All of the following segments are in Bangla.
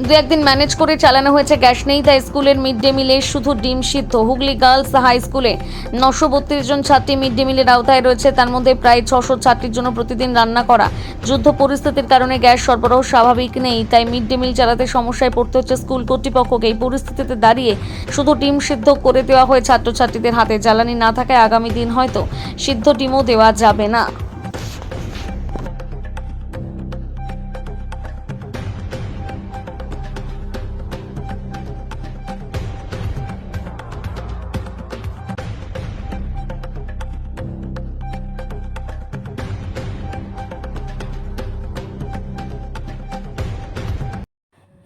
দু একদিন ম্যানেজ করে চালানো হয়েছে, গ্যাস নেই তাই স্কুলের মিড ডে মিলে শুধু ডিম সিদ্ধ। হুগলি গার্লস হাই স্কুলে 932 জন ছাত্রী মিড ডে মিলের আওতায় রয়েছে, তার মধ্যে প্রায় 600 ছাত্রীর জন্য প্রতিদিন রান্না করা। যুদ্ধ পরিস্থিতির কারণে গ্যাস সরবরাহ স্বাভাবিক নেই, তাই মিড ডে মিল চালাতে সমস্যায় পড়তে হচ্ছে স্কুল কর্তৃপক্ষকে। এই পরিস্থিতিতে দাঁড়িয়ে শুধু ডিম সিদ্ধ করে দেওয়া হয় ছাত্রছাত্রীদের হাতে। জ্বালানি না থাকায় আগামী দিন হয়তো সিদ্ধ ডিমও দেওয়া যাবে না।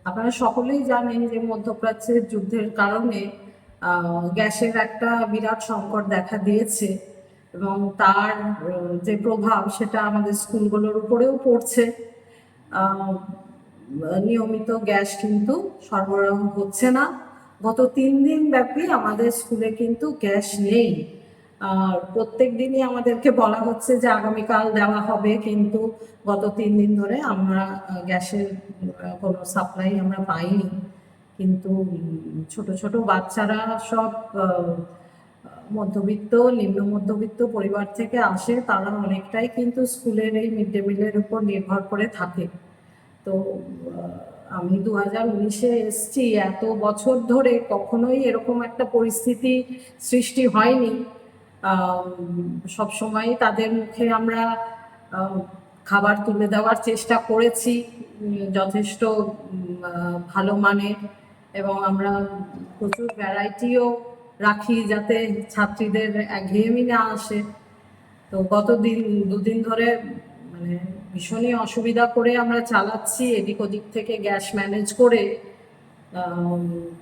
আপনারা সকলেই জানেন যে মধ্যপ্রাচ্যের যুদ্ধের কারণে গ্যাসের একটা বিরাট সংকট দেখা দিয়েছে এবং তার যে প্রভাব সেটা আমাদের স্কুলগুলোর উপরেও পড়ছে। নিয়মিত গ্যাস কিন্তু সরবরাহ হচ্ছে না। গত 3 দিন ব্যাপী আমাদের স্কুলে কিন্তু গ্যাস নেই। আর প্রত্যেক দিনই আমাদেরকে বলা হচ্ছে যে আগামীকাল দেওয়া হবে, কিন্তু গত 3 দিন ধরে আমরা গ্যাসের কোনো সাপ্লাই আমরা পাইনি। কিন্তু ছোট ছোট বাচ্চারা সব মধ্যবিত্ত নিম্ন মধ্যবিত্ত পরিবার থেকে আসে, তারা অনেকটাই কিন্তু স্কুলের এই মিড ডে মিলের উপর নির্ভর করে থাকে। তো আমি 2019-এ এসছি, এত বছর ধরে কখনোই এরকম একটা পরিস্থিতি সৃষ্টি হয়নি। সবসময় তাদের মুখে আমরা খাবার তুলে দেওয়ার চেষ্টা করেছি যথেষ্ট ভালো মানের, এবং আমরা প্রচুর ভ্যারাইটিও রাখি যাতে ছাত্রীদের একঘেয়েমি না আসে। তো গত 2 দিন ধরে মানে ভীষণই অসুবিধা করে আমরা চালাচ্ছি এদিক ওদিক থেকে গ্যাস ম্যানেজ করে।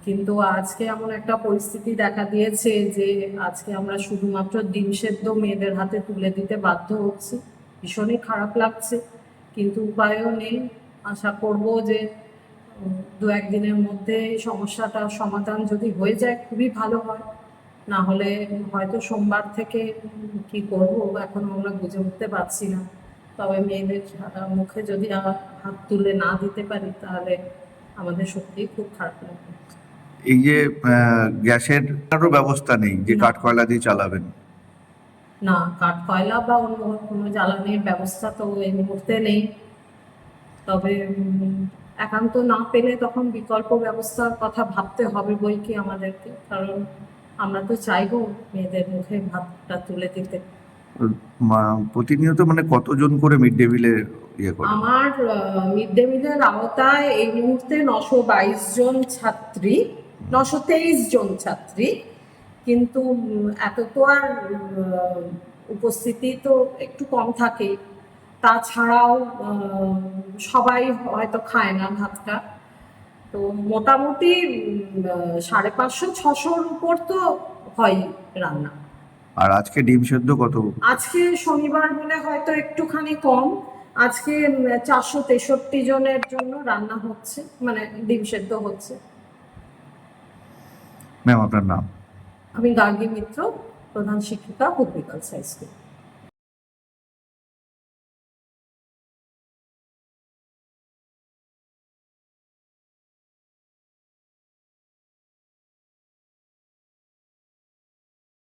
কিন্তু আজকে এমন একটা পরিস্থিতি দেখা দিয়েছে যে আজকে আমরা শুধুমাত্র ডিম সেদ্ধ মেয়েদের হাতে তুলে দিতে বাধ্য হচ্ছি। ভীষণই খারাপ লাগছে, কিন্তু উপায়ও নেই। আশা করব যে 2-1 দিনের মধ্যে এই সমস্যাটার সমাধান যদি হয়ে যায় খুবই ভালো হয়। না হলে হয়তো সোমবার থেকে কি করব এখন আমরা বুঝে উঠতে পারছি না। তবে মেয়েদের মুখে যদি হাত তুলে না দিতে পারি তাহলে আমাদের সত্যিই খুব খারাপ লাগবে। এই যে গ্যাসের কারো ব্যবস্থা নেই যে কাঠ কয়লা দিয়ে চালাবেন? না, কাঠ কয়লা বা অন্য কোনো জ্বালানির ব্যবস্থা তো এই মুহূর্তে নেই। তবে একান্ত না পেলে তখন বিকল্প ব্যবস্থার কথা ভাবতে হবে বই কি আমাদেরকে, কারণ আমরা তো চাইবো মেয়েদের মুখে ভাতটা তুলে দিতে। প্রতিনিয়ত মানে কতজন করে মিড ডে মিলে ইয়ে করে? আমার মিড ডে মিলের আওতায় এই মুহূর্তে 922 জন ছাত্রী, 923 জন ছাত্রী, কিন্তু এত তো আর উপস্থিতি তো একটু কম থাকে। তাছাড়াও সবাই হয়তো খায় না ভাতটা। তো মোটামুটি 550-600-র উপর তো হয় রান্না। আর আজকে ডিম সেদ্ধ কত? আজকে শনিবার বলে হয়তো একটুখানি কম। আজকে 463 জনের জন্য রান্না হচ্ছে, মানে ডিম সেদ্ধ হচ্ছে। ম্যাম আপনার নাম? আমি গার্গী মিত্র, প্রধান শিক্ষিকা, হুগলি গার্লস হাই স্কুল।